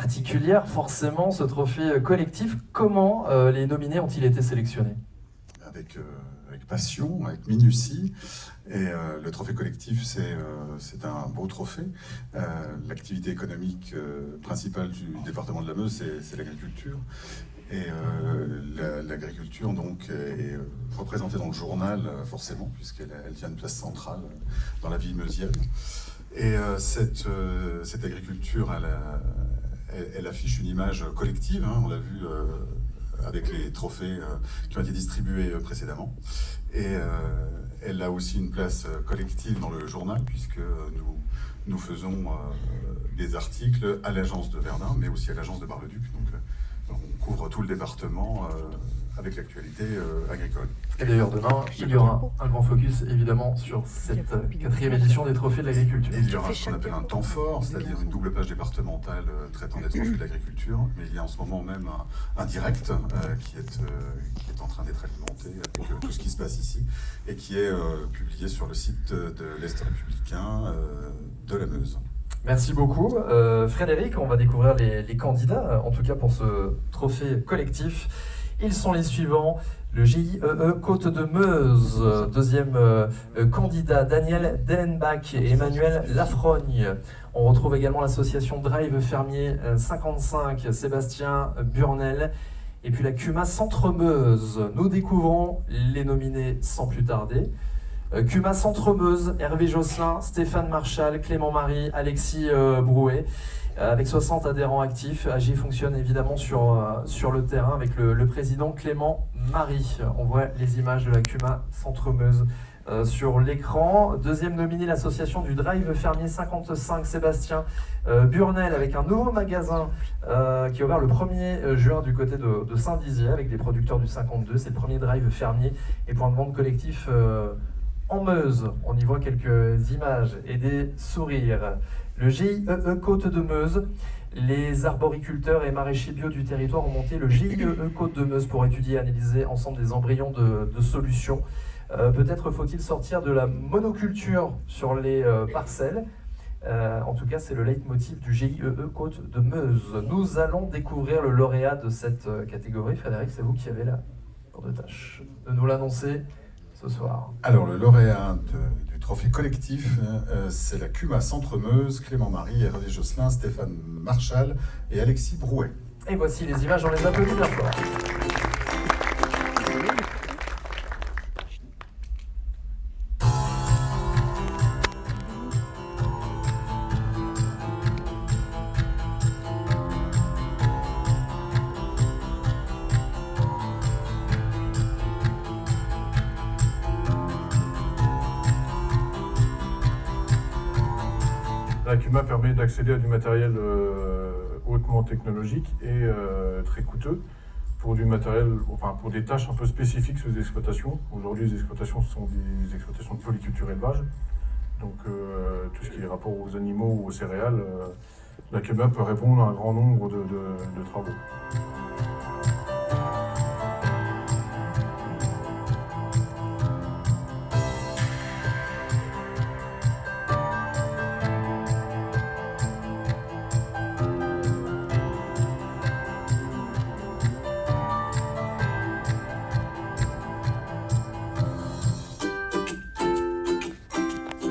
particulière, forcément, ce trophée collectif. Comment les nominés ont-ils été sélectionnés ? Avec passion, avec minutie. Et le trophée collectif, c'est un beau trophée. L'activité économique principale du département de la Meuse, c'est l'agriculture. Et l'agriculture donc est représentée dans le journal forcément, puisqu'elle tient une place centrale dans la vie meusienne. Et cette agriculture, elle affiche une image collective, hein, on l'a vu avec les trophées qui ont été distribués précédemment. Et elle a aussi une place collective dans le journal, puisque nous faisons des articles à l'agence de Verdun, mais aussi à l'agence de Bar-le-Duc. Donc on couvre tout le département avec l'actualité agricole. Et d'ailleurs, demain, il y aura un grand focus, évidemment, sur cette 4e édition des Trophées de l'agriculture. Il y aura ce qu'on appelle un temps fort, c'est-à-dire une double page départementale traitant des trophées de l'agriculture. Mais il y a en ce moment même un direct qui est en train d'être alimenté avec tout ce qui se passe ici et qui est publié sur le site de l'Est républicain de la Meuse. Merci beaucoup. Frédéric, on va découvrir les candidats, en tout cas pour ce trophée collectif. Ils sont les suivants. Le GIEE Côte de Meuse, deuxième candidat, Daniel Dellenbach et Emmanuel Lafrogne. On retrouve également l'association Drive Fermier 55, Sébastien Burnel. Et puis la CUMA Centre-Meuse. Nous découvrons les nominés sans plus tarder. CUMA Centre-Meuse, Hervé Josselin, Stéphane Marchal, Clément Marie, Alexis Brouet. Avec 60 adhérents actifs, AG fonctionne évidemment sur le terrain avec le président Clément Marie. On voit les images de la CUMA Centre-Meuse sur l'écran. Deuxième nominé, l'association du Drive Fermier 55, Sébastien Burnel, avec un nouveau magasin qui a ouvert le 1er juin du côté de Saint-Dizier avec des producteurs du 52. C'est le premier Drive Fermier et point de vente collectif en Meuse. On y voit quelques images et des sourires. Le GIEE Côte de Meuse, les arboriculteurs et maraîchers bio du territoire ont monté le GIEE Côte de Meuse pour étudier et analyser ensemble des embryons de solutions. Peut-être faut-il sortir de la monoculture sur les parcelles. En tout cas, c'est le leitmotiv du GIEE Côte de Meuse. Nous allons découvrir le lauréat de cette catégorie. Frédéric, c'est vous qui avez la lourde tâche de nous l'annoncer ce soir. Alors, le lauréat du trophée collectif, c'est la CUMA Centre-Meuse, Clément Marie, Hervé Josselin, Stéphane Marchal et Alexis Brouet. Et voici les images, on les applaudit bien fort. La CUMA permet d'accéder à du matériel hautement technologique et très coûteux pour du matériel, enfin pour des tâches un peu spécifiques sur les exploitations. Aujourd'hui, les exploitations sont des exploitations de polyculture élevage, donc tout ce qui est rapport aux animaux ou aux céréales, la CUMA peut répondre à un grand nombre de travaux.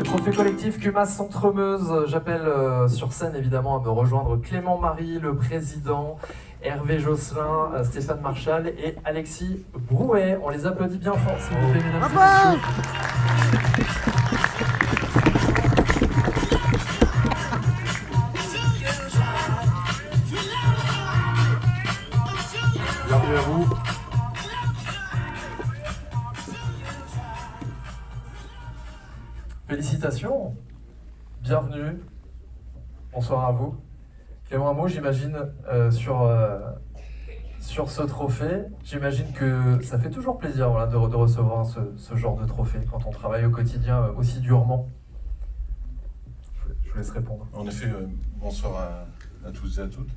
Trophée collectif CUMA Centre-Meuse. J'appelle sur scène évidemment à me rejoindre Clément Marie, le président, Hervé Josselin, Stéphane Marchal et Alexis Brouet. On les applaudit bien fort, s'il vous plaît, mesdames et messieurs. Bienvenue à vous. Félicitations, bienvenue, bonsoir à vous. Clément, un mot, j'imagine, sur ce trophée. J'imagine que ça fait toujours plaisir voilà, de recevoir ce genre de trophée quand on travaille au quotidien aussi durement. Je vous laisse répondre. En effet, bonsoir à tous et à toutes.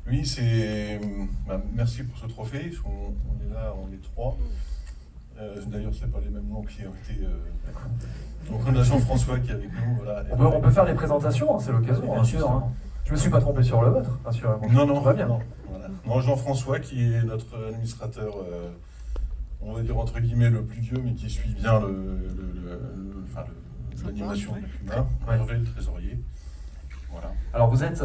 Oui, merci pour ce trophée. On est là, on est trois. D'ailleurs, ce n'est pas les mêmes noms qui ont été... Donc on a Jean-François qui est avec nous. Voilà. On peut faire les présentations, hein, c'est l'occasion. Bien sûr. Hein. Je me suis pas trompé sur le vôtre, rassurez-moi. Non, Tout va bien. non, voilà. Non, Jean-François, qui est notre administrateur, on va dire entre guillemets le plus vieux, mais qui suit bien l'animation de la CUMA. Ouais. Hervé, le trésorier. Voilà. Alors vous êtes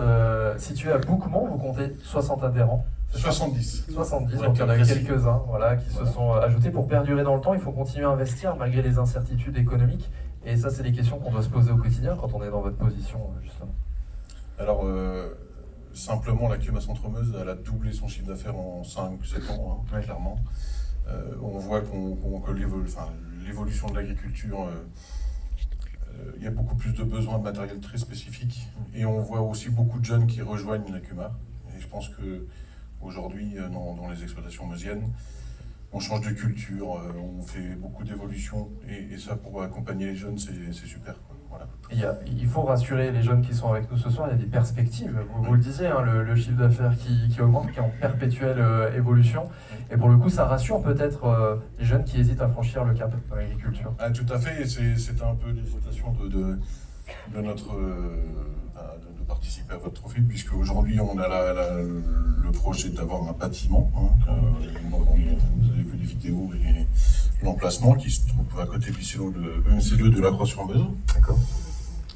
situé à Bouquemont, vous comptez 60 adhérents. C'est ça 70. 70, Ouais, donc il y en a eu précis. quelques-uns voilà, qui se sont ajoutés pour perdurer dans le temps. Il faut continuer à investir malgré les incertitudes économiques. Et ça, c'est des questions qu'on doit se poser au quotidien quand on est dans votre position, justement. Alors, simplement, la CUMA Centre-Meuse, elle a doublé son chiffre d'affaires en 5-7 ans, hein, Ouais. clairement. On voit que l'évolution de l'agriculture, il y a beaucoup plus de besoins de matériel très spécifique. Et on voit aussi beaucoup de jeunes qui rejoignent la CUMA. Et je pense qu'aujourd'hui, dans les exploitations meusiennes, on change de culture, on fait beaucoup d'évolutions. Et ça, pour accompagner les jeunes, c'est super, quoi. Voilà. Il faut rassurer les jeunes qui sont avec nous ce soir, il y a des perspectives. Vous le disiez, hein, le chiffre d'affaires qui augmente, qui est en perpétuelle évolution. Et pour le coup, ça rassure peut-être les jeunes qui hésitent à franchir le cap dans l'agriculture. Ah, tout à fait, c'était un peu l'hésitation de participer à votre trophée, puisque aujourd'hui on a le projet d'avoir un bâtiment. Hein, vous avez vu les vidéos et l'emplacement qui se trouve à côté du silo de EMC2 de la Croix-sur-Meuse. D'accord.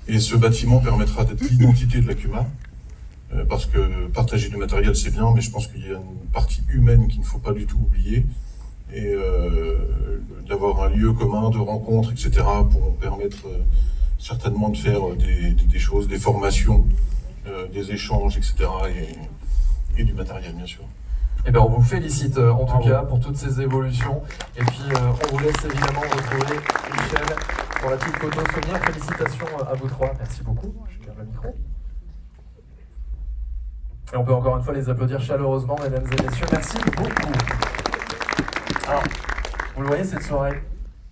Et ce bâtiment permettra d'être l'identité de la CUMA, parce que partager du matériel c'est bien, mais je pense qu'il y a une partie humaine qu'il ne faut pas du tout oublier. Et d'avoir un lieu commun de rencontre, etc., pour permettre certainement de faire des choses, des formations, des échanges, etc., et du matériel, bien sûr. Eh bien, on vous félicite en tout Bravo. cas pour toutes ces évolutions. Et puis, on vous laisse évidemment retrouver Michel pour la petite photo souvenir. Félicitations à vous trois. Merci beaucoup. Je garde le micro. Et on peut encore une fois les applaudir chaleureusement, mesdames et messieurs. Merci beaucoup. Alors, vous le voyez, cette soirée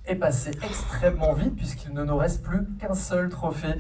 est passée extrêmement vite puisqu'il ne nous reste plus qu'un seul trophée